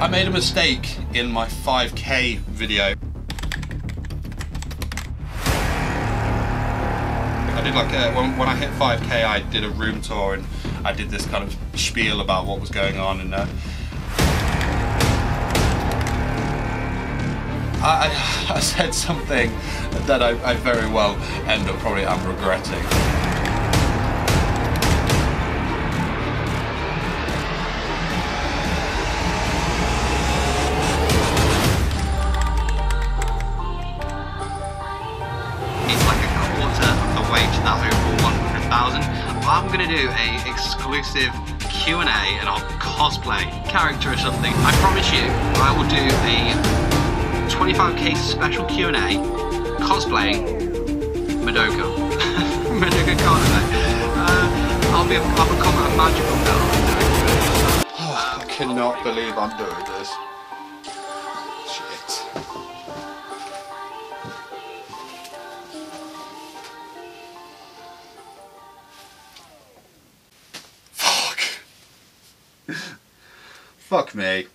I made a mistake in my 5K video. I did like when I hit 5K, I did a room tour and I did this kind of spiel about what was going on, and I said something that I very well end up probably am regretting. It's like a quarter of the way to that overall 100,000. I'm going to do a exclusive Q&A and I'll cosplay character or something. I promise you I will do a 25k special Q&A cosplaying Madoka. Madoka Kaname. I'll become a magical girl. I cannot believe I'm doing this. Shit. Fuck. Fuck me.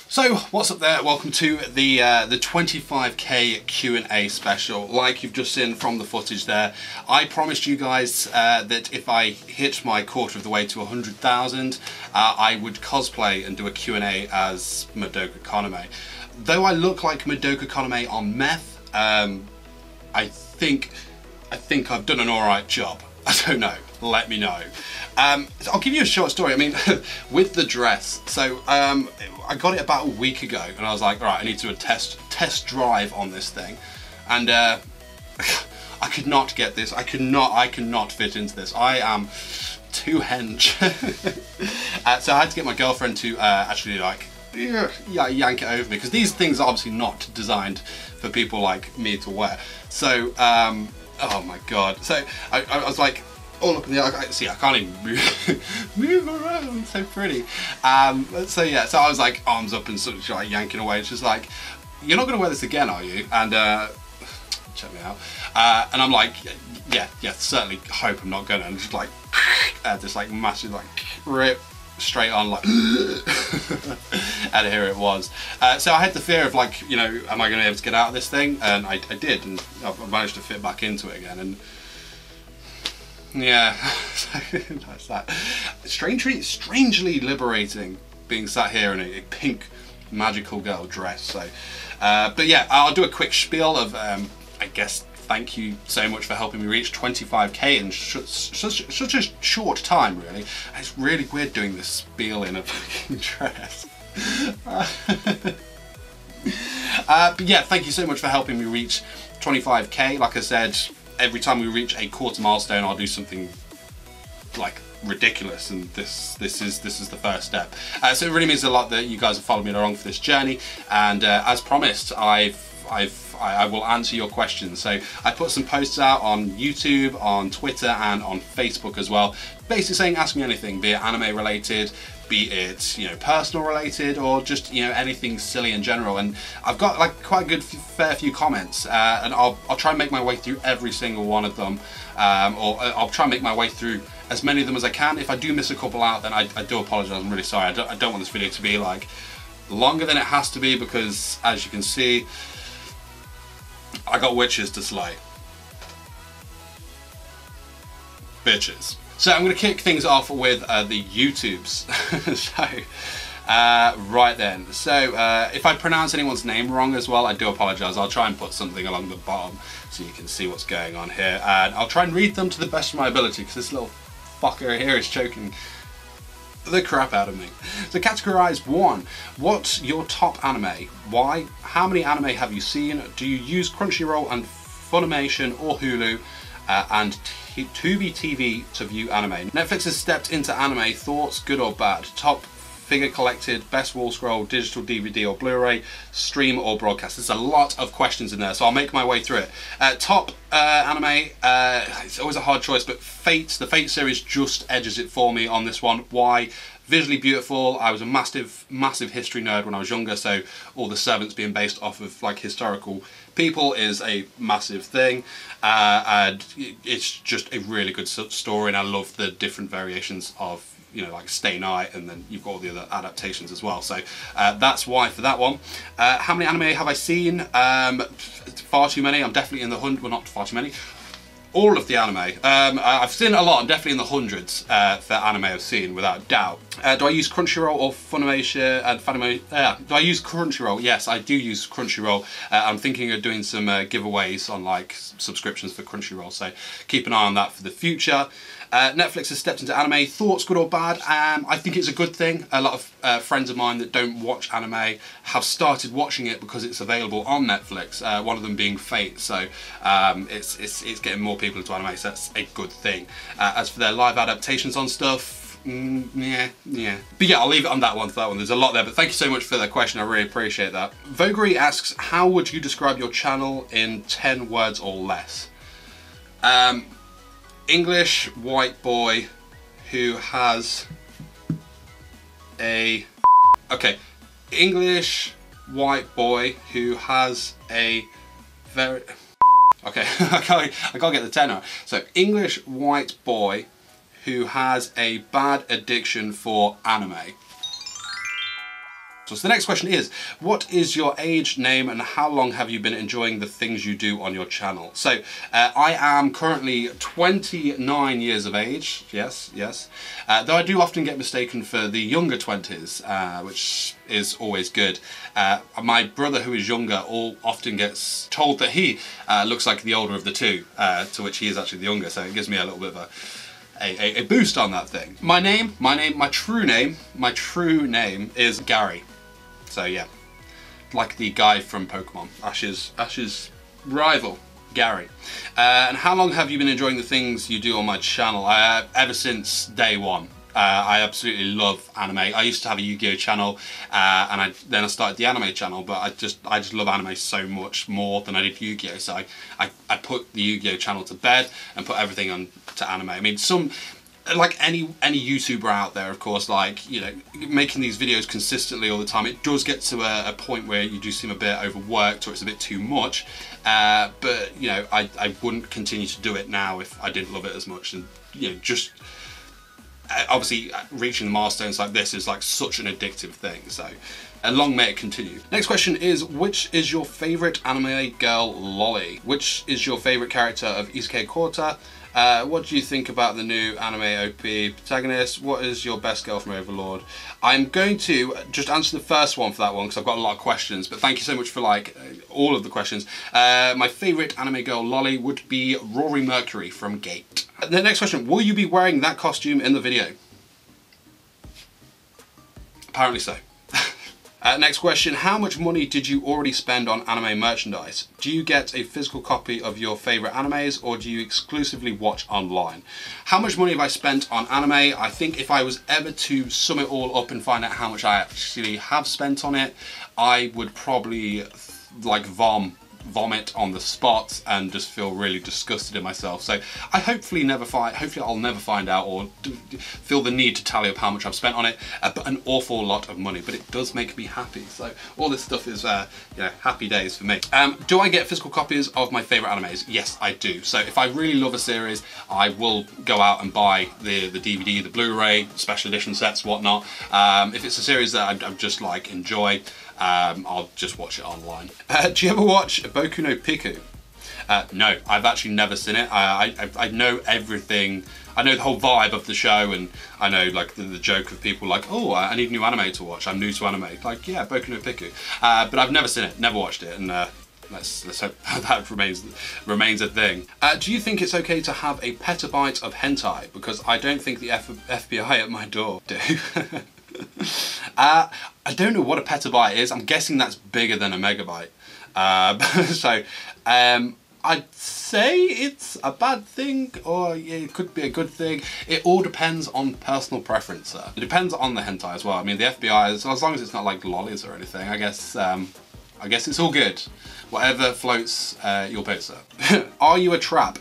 So, what's up there? Welcome to the 25k Q&A special. Like you've just seen from the footage there, I promised you guys that if I hit my quarter of the way to 100,000, I would cosplay and do a Q&A as Madoka Kaname. Though I look like Madoka Kaname on meth, I think I've done an alright job. I don't know, let me know. I'll give you a short story. I mean, with the dress, so I got it about a week ago and I was like, alright, I need to do a test drive on this thing, and I could not get this. I cannot fit into this. I am too hench. So I had to get my girlfriend to actually like yank it over me, because these things are obviously not designed for people like me to wear. So oh my god. So I was like all up in the air. See, I can't even move around. It's so pretty. So yeah, so I was like arms up and sort of like yanking away. It's just like, you're not going to wear this again, are you? And check me out. And I'm like, yeah, certainly hope I'm not gonna. And just like this like massive like rip straight on, like and here it was. So I had the fear of like, you know, am I going to be able to get out of this thing? And I did, and I managed to fit back into it again. And yeah, that's that. Strangely liberating being sat here in a pink magical girl dress. So, but yeah, I'll do a quick spiel of, I guess, thank you so much for helping me reach 25k in such a short time, really. It's really weird doing this spiel in a fucking dress. But yeah, thank you so much for helping me reach 25k. Like I said, every time we reach a quarter milestone, I'll do something like ridiculous, and this is the first step. So it really means a lot that you guys have followed me along for this journey, and as promised, I will answer your questions. So I put some posts out on YouTube, on Twitter, and on Facebook as well, basically saying ask me anything, be it anime related, be it, you know, personal related, or just, you know, anything silly in general. And I've got like quite a good fair few comments, and I'll try and make my way through every single one of them, or I'll try and make my way through as many of them as I can. If I do miss a couple out, then I do apologise. I'm really sorry. I don't want this video to be like longer than it has to be, because as you can see, I got witches to slay. Bitches. So I'm going to kick things off with the YouTubes. So, right then. So, if I pronounce anyone's name wrong as well, I do apologise. I'll try and put something along the bottom so you can see what's going on here. And I'll try and read them to the best of my ability, because this little fucker here is choking the crap out of me. So categorize 1. What's your top anime? Why? How many anime have you seen? Do you use Crunchyroll and Funimation or Hulu? And Tubi TV to view anime. Netflix has stepped into anime. Thoughts, good or bad? Top figure collected, best wall scroll, digital DVD or Blu-ray, stream or broadcast. There's a lot of questions in there, so I'll make my way through it. Top anime, it's always a hard choice, but Fate, the Fate series just edges it for me on this one. Why? visually beautiful. I was a massive history nerd when I was younger, so all the servants being based off of like historical people is a massive thing, and it's just a really good story, and I love the different variations of, you know, like Stay Night, and then you've got all the other adaptations as well. So that's why for that one. How many anime have I seen? Far too many. I'm definitely in the well, not far too many. All of the anime. I've seen a lot. I'm definitely in the hundreds for anime I've seen, without doubt. Do I use Crunchyroll or Funimation and Funimation? Do I use Crunchyroll? Yes, I do use Crunchyroll. I'm thinking of doing some giveaways on like subscriptions for Crunchyroll, so keep an eye on that for the future. Netflix has stepped into anime. Thoughts, good or bad? I think it's a good thing. A lot of friends of mine that don't watch anime have started watching it because it's available on Netflix. One of them being Fate. So it's getting more people into anime. So that's a good thing. As for their live adaptations on stuff, yeah. But yeah, I'll leave it on that one for that one. There's a lot there. But thank you so much for the question. I really appreciate that. Vogary asks, how would you describe your channel in 10 words or less? English white boy who has a... Okay, English white boy who has a very... Okay, I can't get the tenor. So, English white boy who has a bad addiction for anime. So the next question is, what is your age, name, and how long have you been enjoying the things you do on your channel? So I am currently 29 years of age, yes. Though I do often get mistaken for the younger 20s, which is always good. My brother, who is younger, often gets told that he looks like the older of the two, to which he is actually the younger, so it gives me a little bit of a boost on that thing. My true name is Gary. So yeah, like the guy from Pokemon, Ash's rival, Gary. And how long have you been enjoying the things you do on my channel? Ever since day one. I absolutely love anime. I used to have a Yu-Gi-Oh channel, and then I started the anime channel, but I just love anime so much more than I did Yu-Gi-Oh. So I put the Yu-Gi-Oh channel to bed and put everything on to anime. I mean, like any YouTuber out there, of course, like, you know, making these videos consistently all the time, it does get to a point where you do seem a bit overworked or it's a bit too much. But you know, I wouldn't continue to do it now if I didn't love it as much. And you know, just obviously reaching milestones like this is like such an addictive thing. So long may it continue. Next question is, which is your favorite anime girl lolly? Which is your favorite character of Isekai Kota? What do you think about the new anime OP protagonist? What is your best girl from Overlord? I'm going to just answer the first one for that one because I've got a lot of questions, but thank you so much for like all of the questions. My favourite anime girl lolly would be Rory Mercury from Gate. The next question, will you be wearing that costume in the video? Apparently so. Next question, how much money did you already spend on anime merchandise? Do you get a physical copy of your favourite animes, or do you exclusively watch online? How much money have I spent on anime? I think if I was ever to sum it all up and find out how much I actually have spent on it, I would probably like vomit on the spot and just feel really disgusted in myself. So I hopefully I'll never find out or feel the need to tally up how much I've spent on it, but an awful lot of money, but it does make me happy. So all this stuff is you know, happy days for me. Do I get physical copies of my favorite animes? Yes, I do. So if I really love a series, I will go out and buy the DVD, the Blu-ray, special edition sets, whatnot. If it's a series that I just like enjoy, I'll just watch it online. Do you ever watch Boku no Pico? No, I've actually never seen it. I know everything. I know the whole vibe of the show, and I know like the joke of people like, oh, I need new anime to watch. I'm new to anime. Like, yeah, Boku no Pico. But I've never seen it, never watched it, and let's hope that remains a thing. Do you think it's okay to have a petabyte of hentai? Because I don't think the FBI at my door do. I don't know what a petabyte is. I'm guessing that's bigger than a megabyte. So I'd say it's a bad thing, or yeah, it could be a good thing. It all depends on personal preference. It depends on the hentai as well. I mean, the FBI, as long as it's not like lollies or anything, I guess it's all good. Whatever floats your boat, sir. Are you a trap?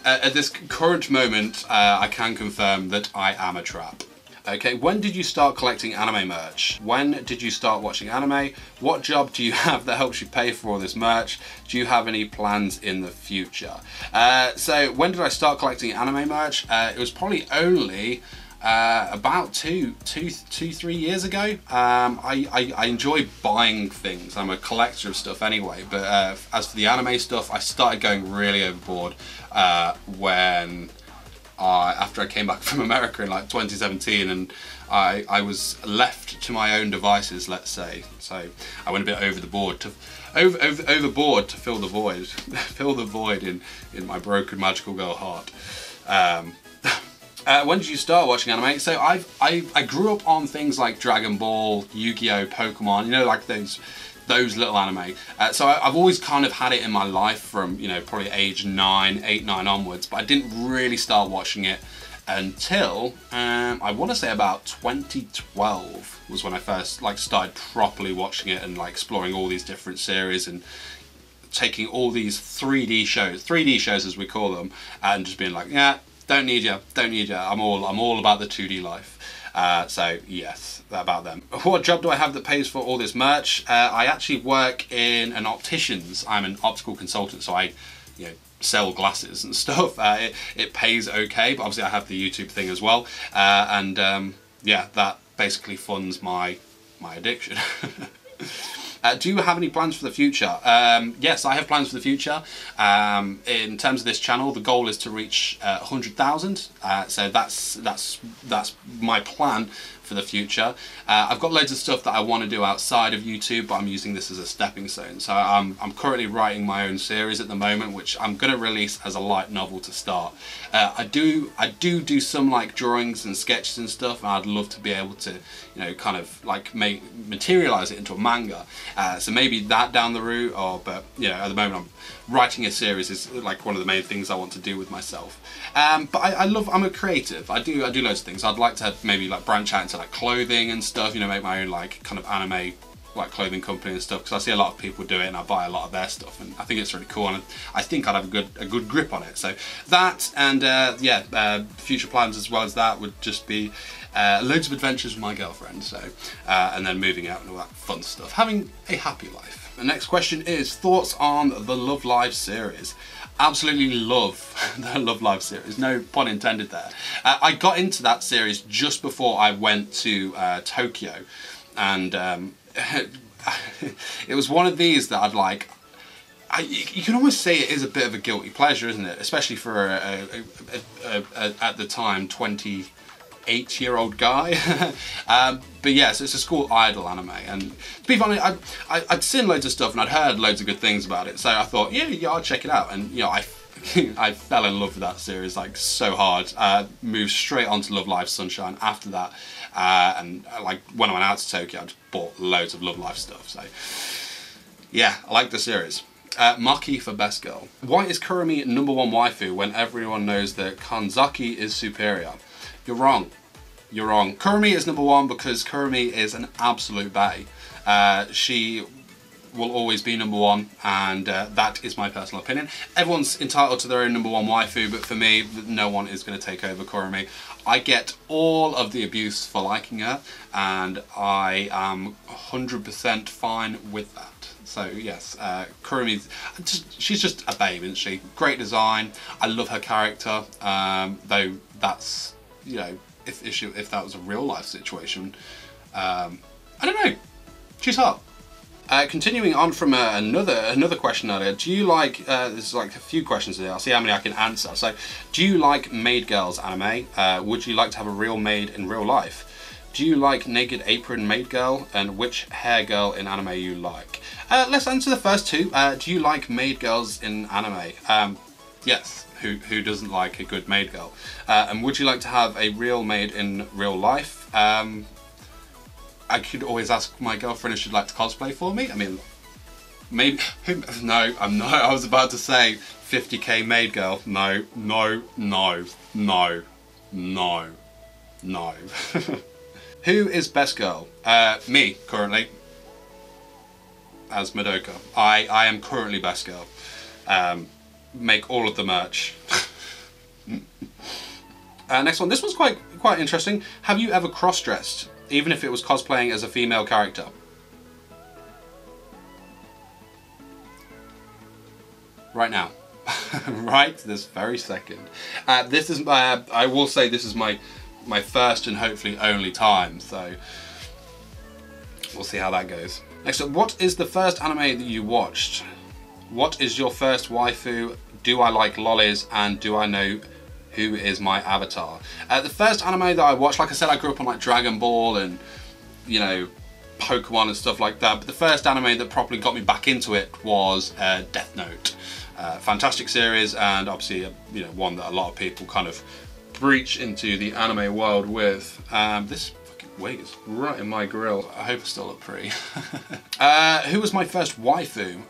At this current moment, I can confirm that I am a trap. Okay, when did you start collecting anime merch? When did you start watching anime? What job do you have that helps you pay for all this merch? Do you have any plans in the future? So when did I start collecting anime merch? It was probably only about two, 3 years ago. I enjoy buying things. I'm a collector of stuff anyway, but as for the anime stuff, I started going really overboard when after I came back from America in like 2017, and I was left to my own devices, let's say. So I went a bit over the board to overboard to fill the void, fill the void in my broken magical girl heart. When did you start watching anime? So I grew up on things like Dragon Ball, Yu-Gi-Oh, Pokemon, you know, like those little anime. So I've always kind of had it in my life from, you know, probably age 8, 9 onwards, but I didn't really start watching it until I want to say about 2012 was when I first like started properly watching it and like exploring all these different series and taking all these 3D shows as we call them, and just being like, yeah, don't need you, I'm all about the 2D life. So yes, about them. What job do I have that pays for all this merch? I actually work in an optician's. I'm an optical consultant, so I, you know, sell glasses and stuff. It pays okay, but obviously I have the YouTube thing as well, and yeah, that basically funds my addiction. Do you have any plans for the future? Yes, I have plans for the future. In terms of this channel, the goal is to reach 100,000. So that's my plan for the future. I've got loads of stuff that I want to do outside of YouTube, but I'm using this as a stepping stone. So I'm currently writing my own series at the moment, which I'm going to release as a light novel to start. I do some like drawings and sketches and stuff, and I'd love to be able to, you know, kind of like materialize it into a manga. So maybe that down the route, but you know, at the moment I'm writing a series is like one of the main things I want to do with myself. But I'm a creative. I do loads of things. I'd like to maybe like branch out into like clothing and stuff, you know, make my own like kind of anime like clothing company and stuff, because I see a lot of people do it and I buy a lot of their stuff, and I think it's really cool, and I think I'd have a good grip on it. So that, and yeah, future plans as well as that would just be loads of adventures with my girlfriend, so and then moving out and all that fun stuff, having a happy life. The next question is thoughts on the Love Live series. Absolutely love the Love Live series, no pun intended there. I got into that series just before I went to Tokyo, and it was one of these that I'd like, you can almost say it is a bit of a guilty pleasure, isn't it? Especially for at the time 28-year-old guy. But yeah, so it's a school idol anime, and to be honest, I'd seen loads of stuff and I'd heard loads of good things about it, so I thought, yeah, I'll check it out. And you know, I fell in love with that series like so hard. Moved straight on to Love Live Sunshine after that, and like when I went out to Tokyo, I just bought loads of Love Live stuff. So yeah, I like the series. Maki for best girl. Why is Kurumi #1 waifu when everyone knows that Kanzaki is superior? You're wrong. You're wrong. Kurumi is #1 because Kurumi is an absolute bae. She will always be #1, and that is my personal opinion. Everyone's entitled to their own #1 waifu, but for me, no one is going to take over Kurumi. I get all of the abuse for liking her, and I am 100% fine with that. So yes, Kurumi's she's just a babe, isn't she? Great design. I love her character, though that's, you know, if that was a real life situation, I don't know. She's hot. Continuing on from another question earlier, do you like, there's like a few questions here, I'll see how many I can answer. So, do you like maid girls anime? Would you like to have a real maid in real life? Do you like Naked Apron maid girl? And which hair girl in anime you like? Let's answer the first two. Do you like maid girls in anime? Yes. Who doesn't like a good maid girl? And would you like to have a real maid in real life? I could always ask my girlfriend if she'd like to cosplay for me. I mean, maybe, no, I'm not. I was about to say 50k maid girl. No, no, no, no, no, no. Who is best girl? Me, currently, as Madoka. I am currently best girl. Make all of the merch. Next one. This one's quite interesting. Have you ever cross-dressed, even if it was cosplaying as a female character? Right now. Right this very second. This is I will say this is my first and hopefully only time, so we'll see how that goes. Next up, what is the first anime that you watched? What is your first waifu? Do I like lollies? And do I know who is my avatar? The first anime that I watched, like I said, I grew up on like Dragon Ball and, you know, Pokemon and stuff like that, but the first anime that properly got me back into it was Death Note. Fantastic series, and obviously you know, one that a lot of people kind of breach into the anime world with. This fucking wig is right in my grill. I hope I still look pretty. Who was my first waifu?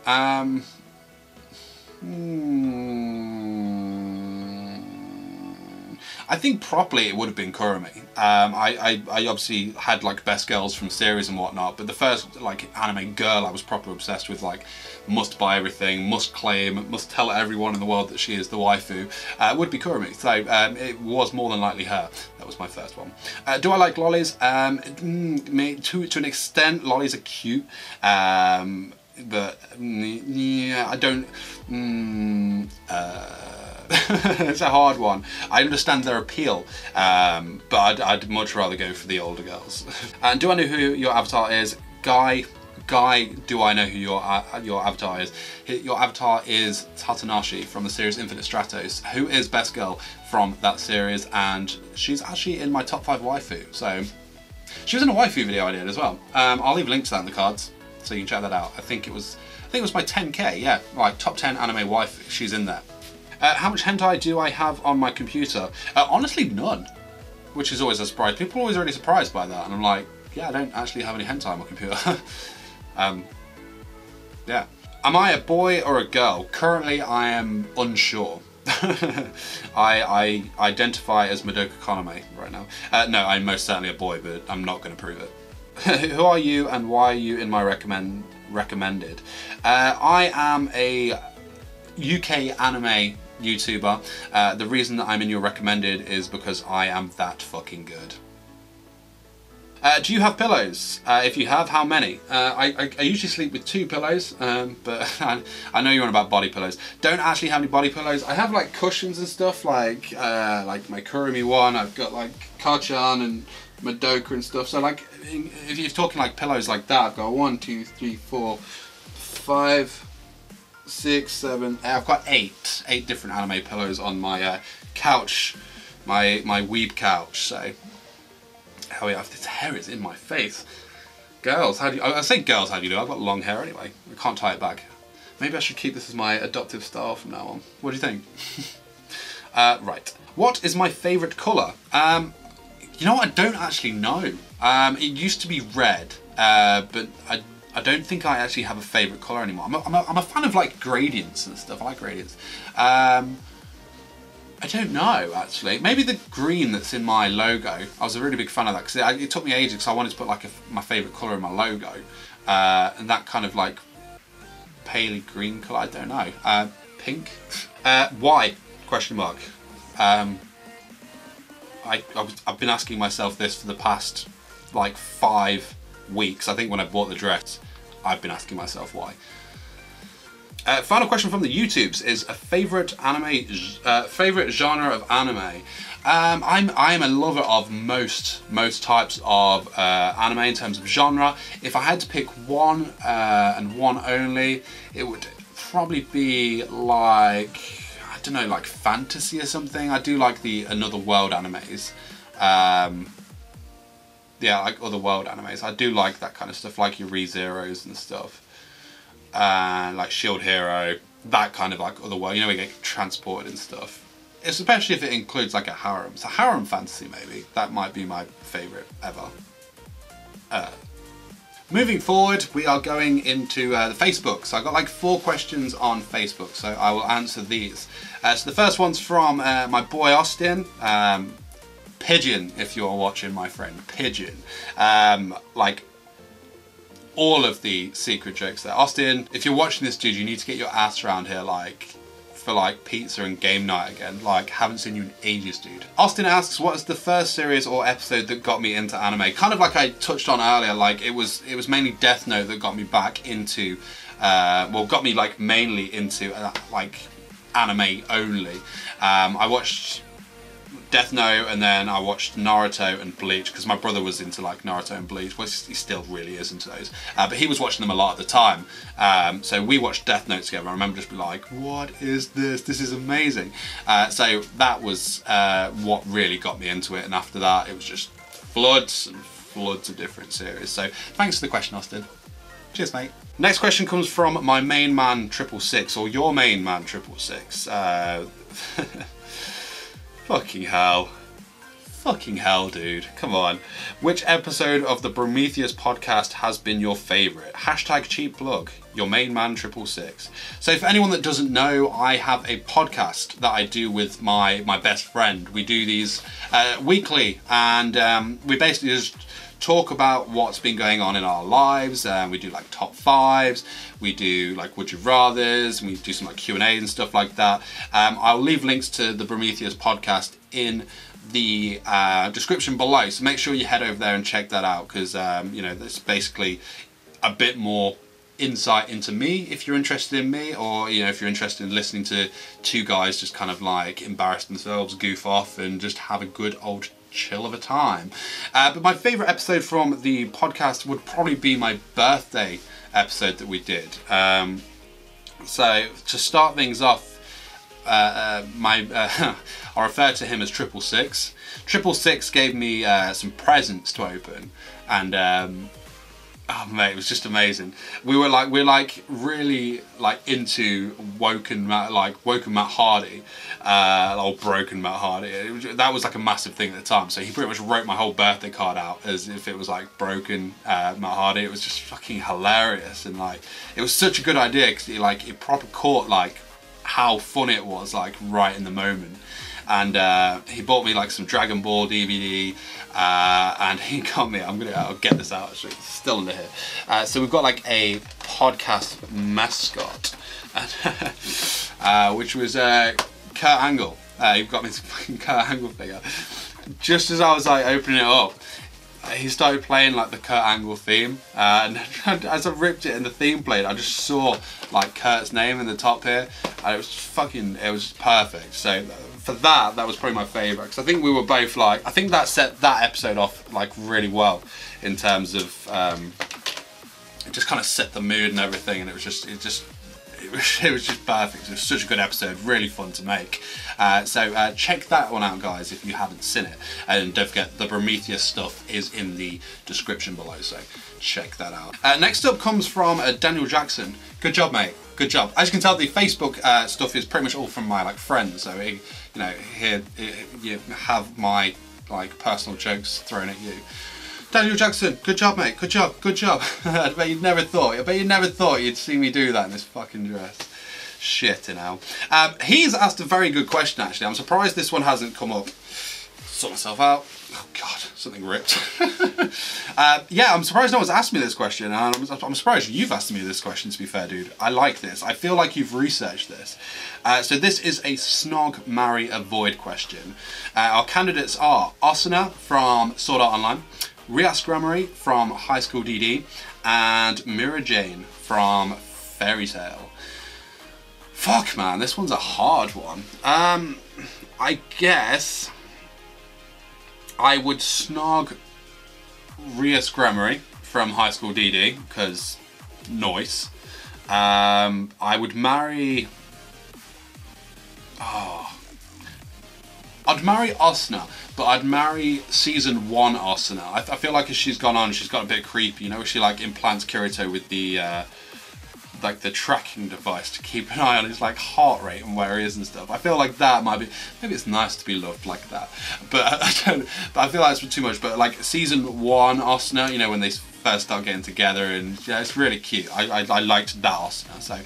I think properly it would have been Kurumi. I obviously had like best girls from series and whatnot, but the first like anime girl I was properly obsessed with, like must buy everything, must claim, must tell everyone in the world that she is the waifu, would be Kurumi. So it was more than likely her. That was my first one. Do I like lollies? To an extent, lollies are cute. But yeah, I don't. It's a hard one. I understand their appeal, but I'd much rather go for the older girls. And do I know who your avatar is? Guy, do I know who your avatar is? Your avatar is Tatanashi from the series Infinite Stratos, who is best girl from that series, and she's actually in my top 5 waifu. So she was in a waifu video I did as well. I'll leave a link to that in the cards, so you can check that out. I think it was my 10K, yeah, like top 10 anime waifu. She's in there. How much hentai do I have on my computer? Honestly, none, which is always a surprise. People are always really surprised by that, and I'm like, yeah, I don't actually have any hentai on my computer. Yeah. Am I a boy or a girl? Currently, I am unsure. I identify as Madoka Kaname right now. No, I'm most certainly a boy, but I'm not going to prove it. Who are you and why are you in my recommended? I am a UK anime YouTuber. The reason that I'm in your recommended is because I am that fucking good. Do you have pillows? If you have, how many? I usually sleep with 2 pillows, but I know you're on about body pillows. Don't actually have any body pillows. I have like cushions and stuff, like my Kurumi one. I've got like Kachan and Madoka and stuff. So like, if you're talking like pillows like that, I've got 1, 2, 3, 4, 5, 6, 7. I've got 8 different anime pillows on my couch, my weeb couch. So. Oh yeah, this hair is in my face. Girls, how do you... I say girls, how do you do? I've got long hair anyway. I can't tie it back. Maybe I should keep this as my adoptive style from now on. What do you think? Right. What is my favourite colour? You know what? I don't actually know. It used to be red, but I don't think I actually have a favourite colour anymore. I'm a fan of like gradients and stuff. I like gradients. I don't know, actually. Maybe the green that's in my logo. I was a really big fan of that because it took me ages because I wanted to put like my favourite colour in my logo. And that kind of like paley green colour, I don't know. Pink? Why? Question mark. I've been asking myself this for the past like 5 weeks. I think when I bought the dress, I've been asking myself why. Final question from the YouTubes is a favourite genre of anime. I'm a lover of most types of anime in terms of genre. If I had to pick one and one only, it would probably be like, I don't know, like fantasy or something. I do like the Another World animes. Yeah, like Other World animes. I do like that kind of stuff, like your ReZeros and stuff. Like Shield Hero, that kind of like Other World, you know, we get transported and stuff. Especially if it includes like a harem. So harem fantasy maybe, that might be my favourite ever. Moving forward, we are going into the Facebook. So I've got like 4 questions on Facebook, so I will answer these. So the first one's from my boy Austin. Pigeon, if you're watching, my friend, Pigeon. Like all of the secret jokes there. Austin, if you're watching this, dude, you need to get your ass around here like for like pizza and game night again. Like, haven't seen you in ages, dude. Austin asks, what is the first series or episode that got me into anime? Kind of like I touched on earlier, like it was mainly Death Note that got me back into, well, got me like mainly into like anime only. I watched Death Note, and then I watched Naruto and Bleach because my brother was into like Naruto and Bleach. Well, he still really is into those, but he was watching them a lot at the time. So we watched Death Note together. I remember just being like, "What is this? This is amazing!" So that was what really got me into it. And after that, it was just floods and floods of different series. So thanks for the question, Austin. Cheers, mate. Next question comes from my main man 666, or your main man 666. Fucking hell. Fucking hell, dude. Come on. Which episode of the Prometheus podcast has been your favourite? Hashtag cheap plug. Your main man 666. So for anyone that doesn't know, I have a podcast that I do with my best friend. We do these weekly, and we basically just talk about what's been going on in our lives. We do like top fives, we do like would you rathers, and we do some like Q&A and stuff like that. I'll leave links to the Prometheus podcast in the description below, so make sure you head over there and check that out, because you know, that's basically a bit more insight into me if you're interested in me, or you know, if you're interested in listening to two guys just kind of like embarrass themselves, goof off, and just have a good old chill of a time. But my favourite episode from the podcast would probably be my birthday episode that we did. So to start things off, I refer to him as 666. 666 gave me some presents to open, and oh mate, it was just amazing. We're like really like into Woken Matt Hardy, or Broken Matt Hardy. That was like a massive thing at the time. So he pretty much wrote my whole birthday card out as if it was like Broken Matt Hardy. It was just fucking hilarious, and like it was such a good idea because it proper caught like how funny it was like right in the moment. And he bought me like some Dragon Ball DVD, and he got me, I'll get this out actually, it's still under here. So we've got like a podcast mascot, which was Kurt Angle. He got me this fucking Kurt Angle figure. Just as I was like opening it up, he started playing like the Kurt Angle theme, and as I ripped it and the theme played, I just saw like Kurt's name in the top here, and it was perfect. So for that was probably my favourite, because I think we were both like, I think that set that episode off like really well in terms of it just kind of set the mood and everything, and it was just perfect. It was such a good episode, really fun to make. So check that one out, guys, if you haven't seen it. And don't forget, the Prometheus stuff is in the description below, so check that out. Next up comes from Daniel Jackson. Good job, mate. Good job. As you can tell, the Facebook stuff is pretty much all from my like friends. So you know, here you have my like personal jokes thrown at you. Daniel Jackson, good job, mate. Good job, good job. I bet you never thought you'd see me do that in this fucking dress. Shit, you know. He's asked a very good question, actually. I'm surprised this one hasn't come up. Sort myself out. Oh God, something ripped. Yeah, I'm surprised no one's asked me this question, and I'm surprised you've asked me this question, to be fair, dude. I like this. I feel like you've researched this. So this is a snog, marry, avoid question. Our candidates are Asuna from Sword Art Online, Rias Grammary from High School DD, and Mira Jane from Fairy Tail. Fuck, man, this one's a hard one. I guess I would snog Rias Grammary from High School DD, because nice. I would marry... I'd marry Asuna, but I'd marry season 1 Asuna. I feel like as she's gone on, she's got a bit creepy, you know, she like implants Kirito with the like the tracking device to keep an eye on his like heart rate and where he is and stuff. I feel like that might be, maybe it's nice to be loved like that, but I feel like it's too much. But like season 1 Asuna, you know, when they first start getting together, and yeah, it's really cute. I liked that Asuna, so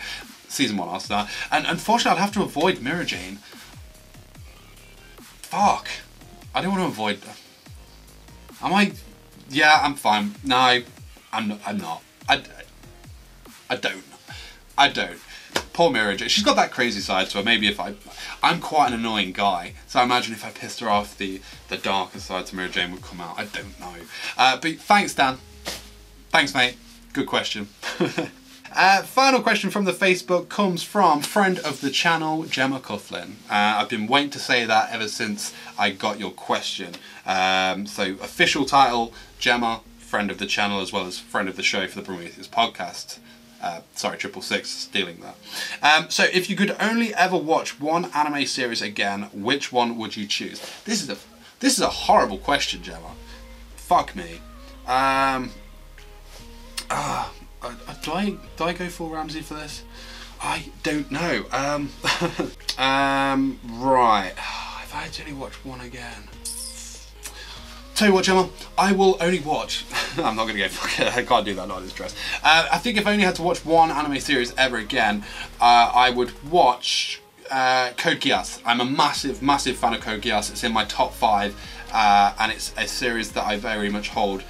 season 1 Asuna. And unfortunately, I'd have to avoid Mira Jane. Fuck, I don't want to avoid. Am I? Yeah, I'm fine. No, I'm not. I don't. poor Mira Jane. She's got that crazy side to her. Maybe if I'm quite an annoying guy, so I imagine if I pissed her off, the darker side to Mira Jane would come out. I don't know. But thanks, Dan. Thanks, mate. Good question. Final question from the Facebook comes from friend of the channel, Gemma Coughlin. I've been waiting to say that ever since I got your question. So official title, Gemma, friend of the channel, as well as friend of the show for the Prometheus podcast. Sorry, 666, stealing that. So if you could only ever watch one anime series again, which one would you choose? This is a horrible question, Gemma. Fuck me. Do I go full Ramsey for this? I don't know. Right. If I had to only watch one again. Tell you what, Gemma, I will only watch. I'm not gonna go. I can't do that. Not in stress. I think if I only had to watch one anime series ever again, I would watch Code Geass. I'm a massive fan of Code Geass. It's in my top 5, and it's a series that I very much hold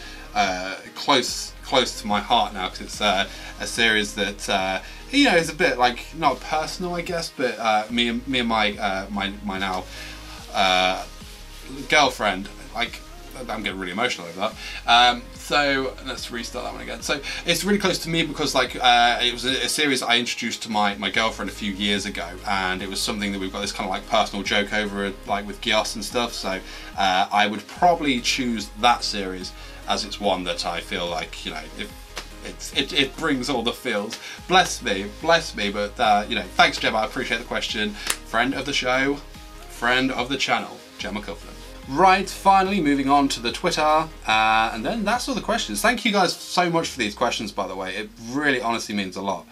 close to my heart now, because it's a series that you know, is a bit like, not personal, I guess, but me and my my now girlfriend, like, I'm getting really emotional over that. So let's restart that one again. So it's really close to me because, like, it was a series I introduced to my girlfriend a few years ago, and it was something that we've got this kind of like personal joke over, like with Geass and stuff. So I would probably choose that series as it's one that I feel like, you know, it brings all the feels. Bless me, but you know, thanks, Gemma. I appreciate the question. Friend of the show, friend of the channel, Gemma Coughlin. Right, finally moving on to the Twitter, and then that's all the questions. Thank you guys so much for these questions, by the way. It really honestly means a lot.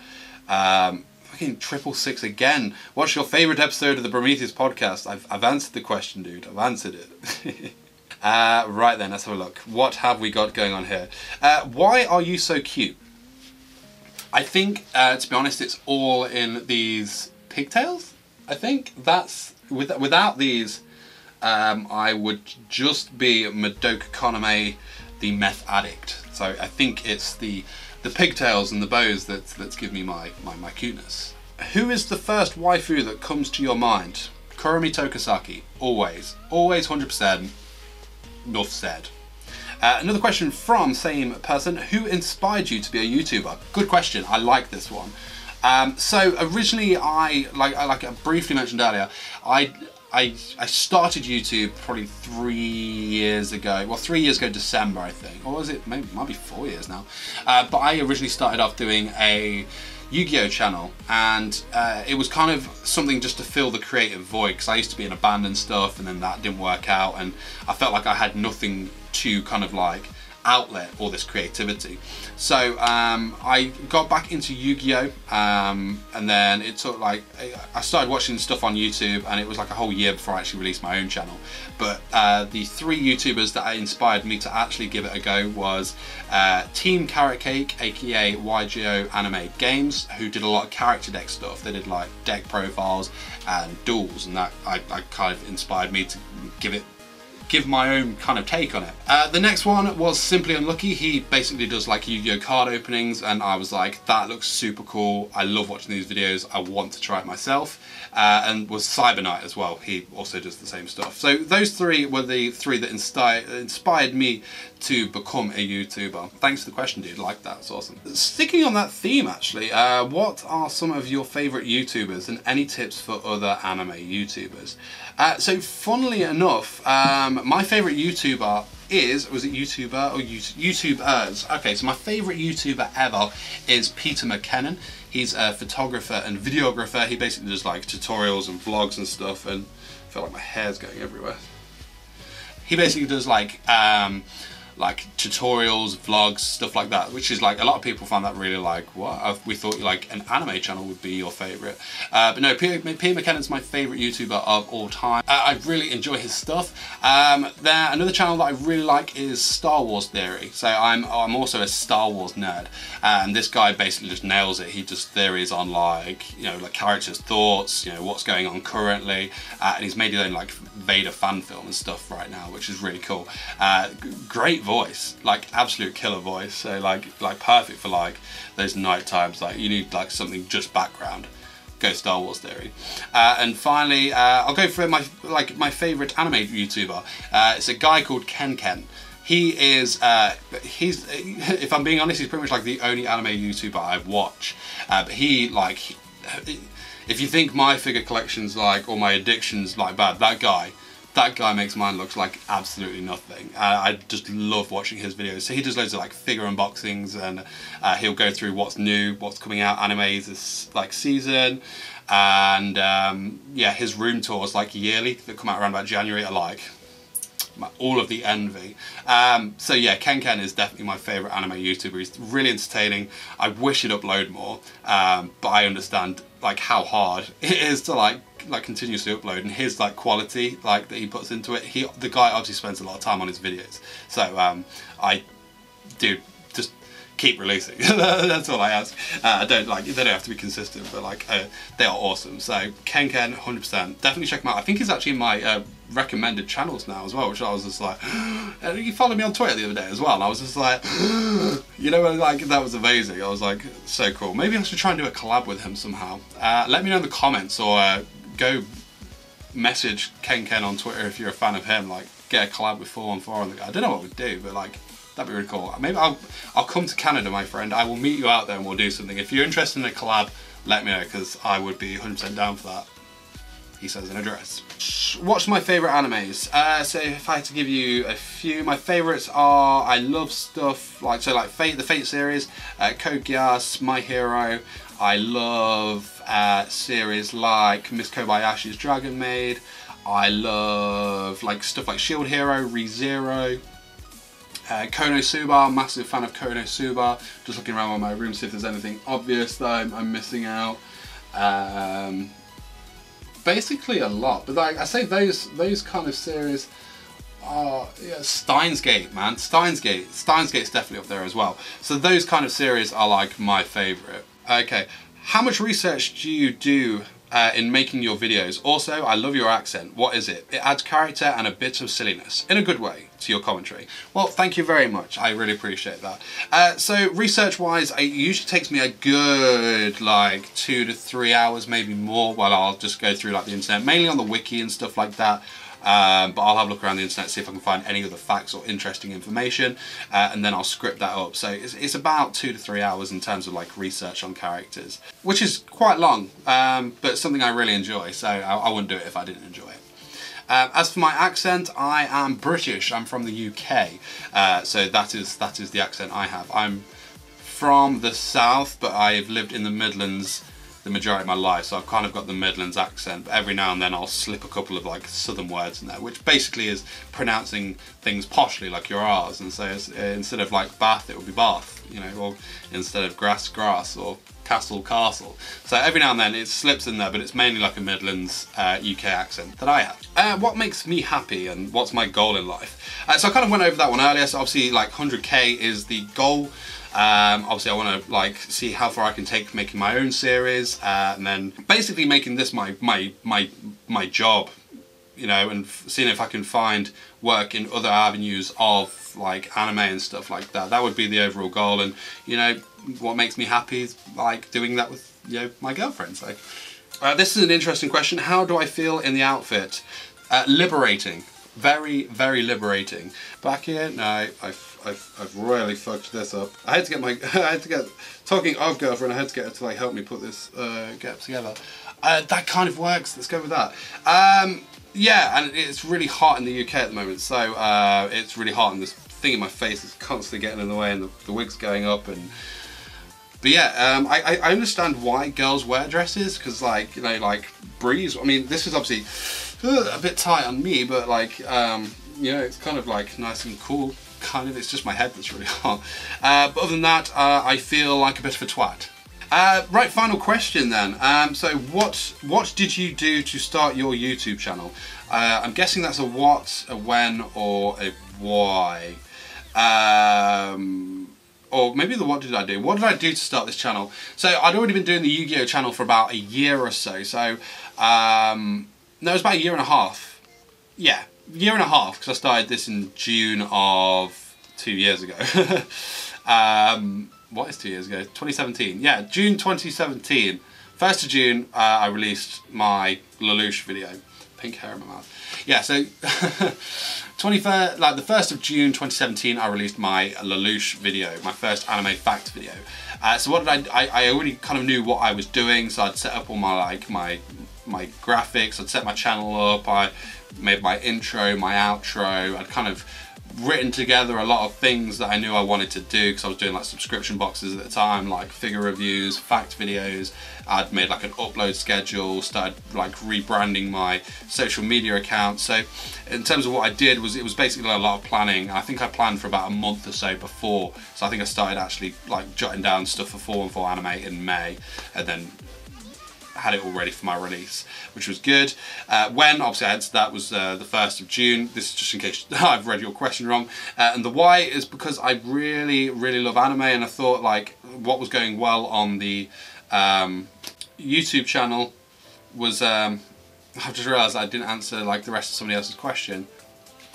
Fucking 666 again. What's your favourite episode of the Prometheus podcast? I've answered the question, dude. I've answered it. Right then, let's have a look. What have we got going on here? Why are you so cute? I think, to be honest, it's all in these pigtails. I think that's, without these, I would just be Madoka Koname, the meth addict. So I think it's the pigtails and the bows that's give me my cuteness. Who is the first waifu that comes to your mind? Kurumi Tokasaki. Always 100%. Enough said. Another question from same person. Who inspired you to be a YouTuber? Good question. I like this one. So originally, like I briefly mentioned earlier, I started YouTube probably 3 years ago. Well, 3 years ago December, I think. Or was it? Maybe it might be 4 years now. But I originally started off doing a Yu-Gi-Oh channel, and it was kind of something just to fill the creative void, because I used to be in a band and stuff, and then that didn't work out, and I felt like I had nothing to kind of like outlet all this creativity. So I got back into Yu-Gi-Oh, and then it took like, I started watching stuff on YouTube, and it was like a whole year before I actually released my own channel. But the 3 YouTubers that inspired me to actually give it a go was Team Carrot Cake, aka YGO Anime Games, who did a lot of character deck stuff. They did like deck profiles and duels, and that I kind of inspired me to give my own kind of take on it. The next one was Simply Unlucky. He basically does like Yu-Gi-Oh card openings, and I was like, that looks super cool. I love watching these videos. I want to try it myself. And was Cyberknight as well. He also does the same stuff. So those 3 were the 3 that inspired me to become a YouTuber. Thanks for the question, dude. Like that. It's awesome. Sticking on that theme, actually, what are some of your favourite YouTubers, and any tips for other anime YouTubers? So funnily enough, my favourite YouTuber was it YouTuber or YouTubers? Okay, so my favourite YouTuber ever is Peter McKinnon. He's a photographer and videographer. He basically does like tutorials and vlogs and stuff, and I feel like my hair's going everywhere. He basically does like tutorials, vlogs, stuff like that, which is like, a lot of people find that really like, what? We thought like an anime channel would be your favourite. But no, Peter McKinnon's my favourite YouTuber of all time. I really enjoy his stuff. Another channel that I really like is Star Wars Theory. So I'm also a Star Wars nerd, and this guy basically just nails it. He does theories on like, you know, like characters' thoughts, you know, what's going on currently, and he's made his own like Vader fan film and stuff right now, which is really cool. Great voice, like absolute killer voice. So like perfect for like those night times, like you need like something just background. go Star Wars Theory. And finally, I'll go for my favorite anime YouTuber. It's a guy called Ken. He is, if I'm being honest, he's pretty much like the only anime YouTuber I watch. But if you think my figure collection's like, or my addiction's like bad, that guy makes mine look like absolutely nothing. I just love watching his videos. So he does loads of like figure unboxings, and he'll go through what's new, what's coming out, animes this like season, and yeah, his room tours like yearly that come out around about January are like all of the envy. So yeah, Ken is definitely my favourite anime YouTuber. He's really entertaining. I wish he'd upload more, but I understand like how hard it is to like continuously upload, and his like quality like that he puts into it. The guy obviously spends a lot of time on his videos, so just keep releasing. That's all I ask. They don't have to be consistent, but like they are awesome. So Ken 100%, definitely check him out. I think he's actually in my recommended channels now as well, which I was just like, he followed me on Twitter the other day as well, and I was just like, you know, like that was amazing. I was like, so cool. Maybe I should try and do a collab with him somehow. Let me know in the comments, or go message Ken on Twitter if you're a fan of him. Like, get a collab with 414 on the guy. I don't know what we'd do, but like, that'd be really cool. Maybe I'll come to Canada, my friend. I will meet you out there and we'll do something. If you're interested in a collab, let me know, because I would be 100% down for that. He says an address. What's my favourite animes? So if I had to give you a few, my favourites are, I love stuff like Fate, the Fate series, Code Geass, My Hero. I love series like Miss Kobayashi's Dragon Maid. I love like stuff like Shield Hero, ReZero. Konosuba, massive fan of Konosuba. Just looking around my room to see if there's anything obvious that I'm missing out. Basically a lot, but like I say, those kind of series are, yeah, Steins Gate, man. Steins Gate's definitely up there as well. So those kind of series are like my favourite. Okay, how much research do you do in making your videos? Also, I love your accent. What is it? It adds character and a bit of silliness, in a good way, to your commentary. Well, thank you very much. I really appreciate that. So research-wise, it usually takes me a good like 2 to 3 hours, maybe more, while I'll just go through like the internet, mainly on the wiki and stuff like that. But I'll have a look around the internet, see if I can find any other facts or interesting information, and then I'll script that up. So it's about 2 to 3 hours in terms of like research on characters, which is quite long, but something I really enjoy, so I wouldn't do it if I didn't enjoy it. As for my accent, I am British. I'm from the UK, so that is the accent I have. I'm from the south, but I've lived in the Midlands the majority of my life, so I've kind of got the Midlands accent, but every now and then I'll slip a couple of like southern words in there, which basically is pronouncing things poshly like your R's, and so instead of like Bath it would be Bath, you know, or instead of grass, or castle. So every now and then it slips in there, but it's mainly like a Midlands UK accent that I have. What makes me happy and what's my goal in life? So I kind of went over that one earlier, so obviously like 100k is the goal. Obviously I want to like see how far I can take making my own series, and then basically making this my job, you know, and seeing if I can find work in other avenues of like anime and stuff like that. That would be the overall goal, and you know what makes me happy is like doing that with, you know, my girlfriend. So this is an interesting question. How do I feel in the outfit? Liberating. Very, very liberating. Back here, no, I've royally fucked this up. I had to get, talking of girlfriend, I had to get her to like help me put this get together. That kind of works, let's go with that. Yeah, and it's really hot in the UK at the moment, so it's really hot, and this thing in my face is constantly getting in the way, and the wig's going up, and but yeah, I understand why girls wear dresses, because like, you know, like Breeze, I mean, this is obviously a bit tight on me, but like, you know, it's kind of like nice and cool, kind of. It's just my head that's really hot. But other than that, I feel like a bit of a twat. Right, final question then. So what did you do to start your YouTube channel? I'm guessing that's a what, a when, or a why. Or maybe the what did I do? What did I do to start this channel? So I'd already been doing the Yu-Gi-Oh channel for about a year or so. So no, it was about a year and a half. Yeah, a year and a half, because I started this in June of 2 years ago. What is 2 years ago? 2017. Yeah, June 2017. 1st of June, I released my Lelouch video. Pink hair in my mouth. Yeah, so 23rd, like the 1st of June 2017, I released my Lelouch video, my first anime fact video. So what did I already kind of knew what I was doing, so I'd set up all my my graphics, I'd set my channel up, I made my intro, my outro, I'd kind of written together a lot of things that I knew I wanted to do, because I was doing like subscription boxes at the time, like figure reviews, fact videos. I'd made like an upload schedule, started like rebranding my social media account. So in terms of what I did, it was basically a lot of planning. I think I planned for about a month or so before, so I think I started actually like jotting down stuff for 414 Anime in May, and then had it all ready for my release, which was good. When, obviously I answered that, was the 1st of June. This is just in case I've read your question wrong. And the why is because I really love anime, and I thought like what was going well on the YouTube channel was, I've just realised I didn't answer like the rest of somebody else's question.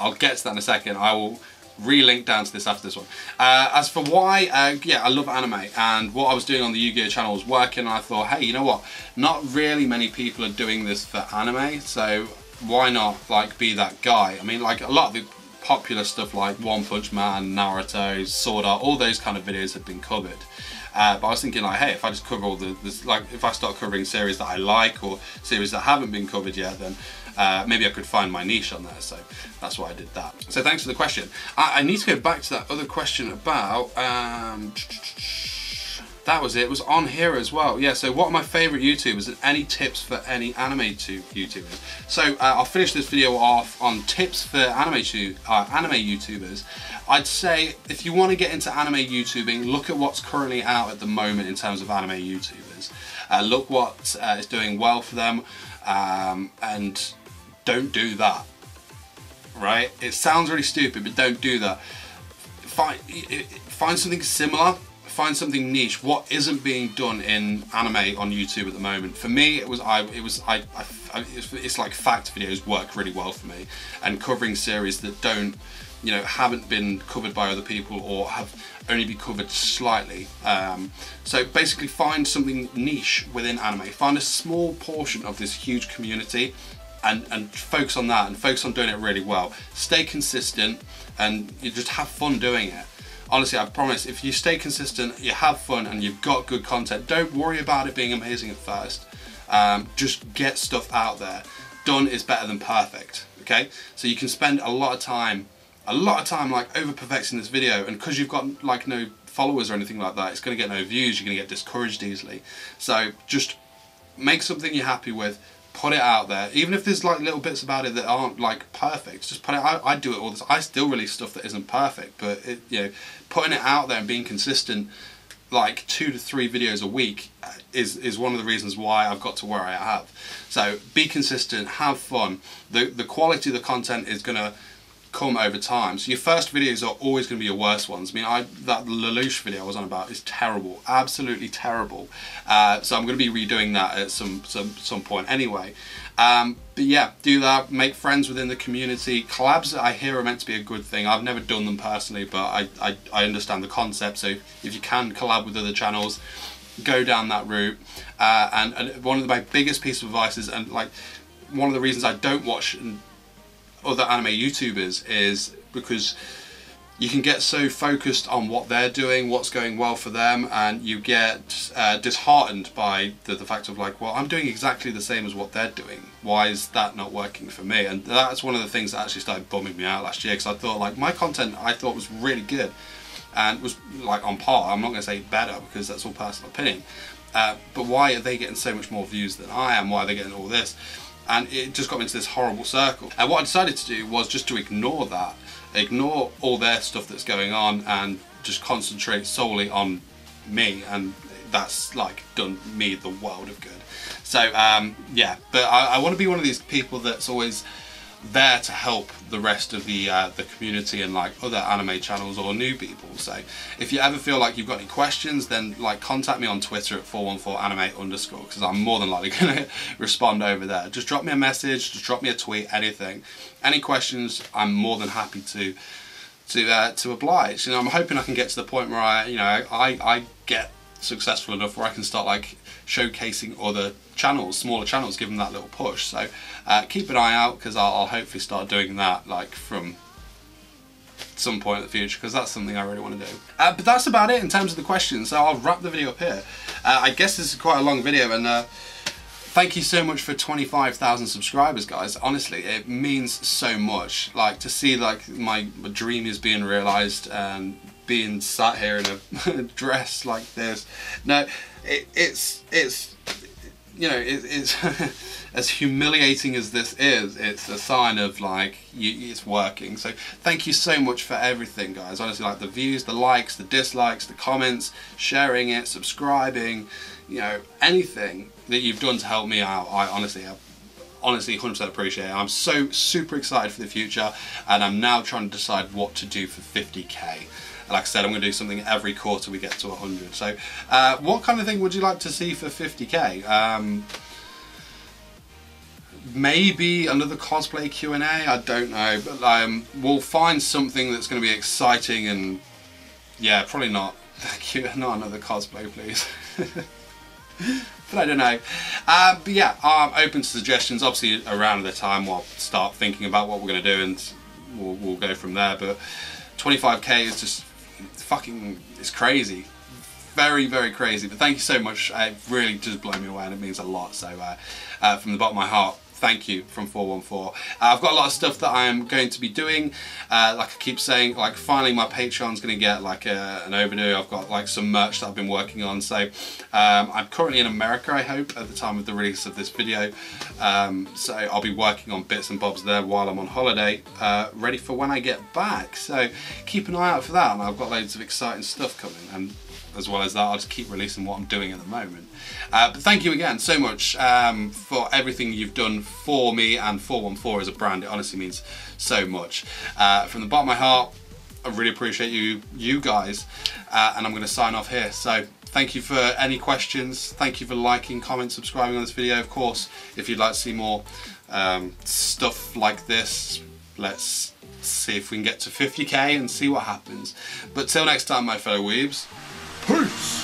I'll get to that in a second. I will relink down to this after this one. As for why, yeah, I love anime, and what I was doing on the Yu-Gi-Oh channel was working, and I thought, hey, you know what, not really many people are doing this for anime, so why not like be that guy? I mean, like a lot of the popular stuff like One Punch Man, Naruto, Sword Art, all those kind of videos have been covered. But I was thinking like, hey, if I just cover all this, like if I start covering series that I like or series that haven't been covered yet, then maybe I could find my niche on there. So that's why I did that. So thanks for the question. I need to go back to that other question about, that was it. It was on here as well. Yeah, so what are my favourite YouTubers and any tips for any anime YouTubers? So I'll finish this video off on tips for anime YouTubers. I'd say if you want to get into anime YouTubing, look at what's currently out at the moment in terms of anime YouTubers. Look what is doing well for them, and don't do that. Right? It sounds really stupid, but don't do that. Find something similar. Find something niche. What isn't being done in anime on YouTube at the moment? For me, it's like fact videos work really well for me, and covering series that don't, you know, haven't been covered by other people or have only been covered slightly. So basically, find something niche within anime. Find a small portion of this huge community, and focus on that, and focus on doing it really well. Stay consistent, and you just have fun doing it. Honestly, I promise, if you stay consistent, you have fun, and you've got good content, don't worry about it being amazing at first. Just get stuff out there. Done is better than perfect, okay? So you can spend a lot of time like over perfecting this video, and because you've got like no followers or anything like that, it's going to get no views, you're going to get discouraged easily. So just make something you're happy with, put it out there, even if there's like little bits about it that aren't like perfect, just put it out. I do it all this. I still release stuff that isn't perfect, but it, you know, putting it out there and being consistent, like 2 to 3 videos a week, is one of the reasons why I've got to where I have. So be consistent, have fun. The quality of the content is gonna come over time. So your first videos are always going to be your worst ones. I mean, that Lelouch video I was on about is terrible, absolutely terrible. So I'm going to be redoing that at some point anyway. But yeah, do that. Make friends within the community. Collabs, I hear, are meant to be a good thing. I've never done them personally, but I understand the concept. So if you can collab with other channels, go down that route. And one of my biggest pieces of advice is, and like one of the reasons I don't watch other anime YouTubers is because you can get so focused on what they're doing, what's going well for them, and you get disheartened by the fact of like, well, I'm doing exactly the same as what they're doing. Why is that not working for me? And that's one of the things that actually started bumming me out last year, because I thought like my content I thought was really good and was like on par. I'm not going to say better because that's all personal opinion, but why are they getting so much more views than I am? Why are they getting all this? And it just got me into this horrible circle. And what I decided to do was just to ignore that. Ignore all their stuff that's going on and just concentrate solely on me. And that's like done me the world of good. So yeah, but I want to be one of these people that's always there to help the rest of the community and like other anime channels or new people. So if you ever feel like you've got any questions, then like contact me on Twitter at 414anime_, because I'm more than likely going to respond over there. Just drop me a message, just drop me a tweet, anything. Any questions, I'm more than happy to oblige. You know, I'm hoping I can get to the point where I get successful enough where I can start like showcasing other channels, smaller channels, give them that little push. So keep an eye out, because I'll hopefully start doing that like from some point in the future, because that's something I really want to do. But that's about it in terms of the questions, so I'll wrap the video up here. I guess this is quite a long video, and thank you so much for 25,000 subscribers, guys. Honestly, it means so much. Like, to see like my dream is being realised and being sat here in a dress like this. No, it's you know, it's as humiliating as this is, it's a sign of like it's working. So thank you so much for everything, guys. Honestly, like the views, the likes, the dislikes, the comments, sharing it, subscribing, you know, anything that you've done to help me out, I honestly 100% appreciate it. I'm so super excited for the future, and I'm now trying to decide what to do for 50k. Like I said, I'm going to do something every quarter we get to 100. So what kind of thing would you like to see for 50k? Maybe another cosplay Q&A, I don't know, but we'll find something that's going to be exciting, and yeah, probably not not another cosplay, please. But I don't know. But yeah, I'm open to suggestions. Obviously around the time we'll start thinking about what we're going to do, and we'll go from there. But 25k is just fucking, it's crazy. Very, very crazy. But thank you so much. It really does blow me away, and it means a lot. So from the bottom of my heart, thank you from 414. I've got a lot of stuff that I'm going to be doing. Like I keep saying, like finally my Patreon's going to get like an overdue. I've got like some merch that I've been working on. So I'm currently in America, I hope, at the time of the release of this video. So I'll be working on bits and bobs there while I'm on holiday, ready for when I get back. So keep an eye out for that. And I've got loads of exciting stuff coming. And as well as that, I'll just keep releasing what I'm doing at the moment. But thank you again so much for everything you've done for me and 414 as a brand. It honestly means so much. From the bottom of my heart, I really appreciate you guys, and I'm going to sign off here. So thank you for any questions. Thank you for liking, commenting, subscribing on this video. Of course, if you'd like to see more stuff like this, let's see if we can get to 50k and see what happens. But till next time, my fellow weebs, peace!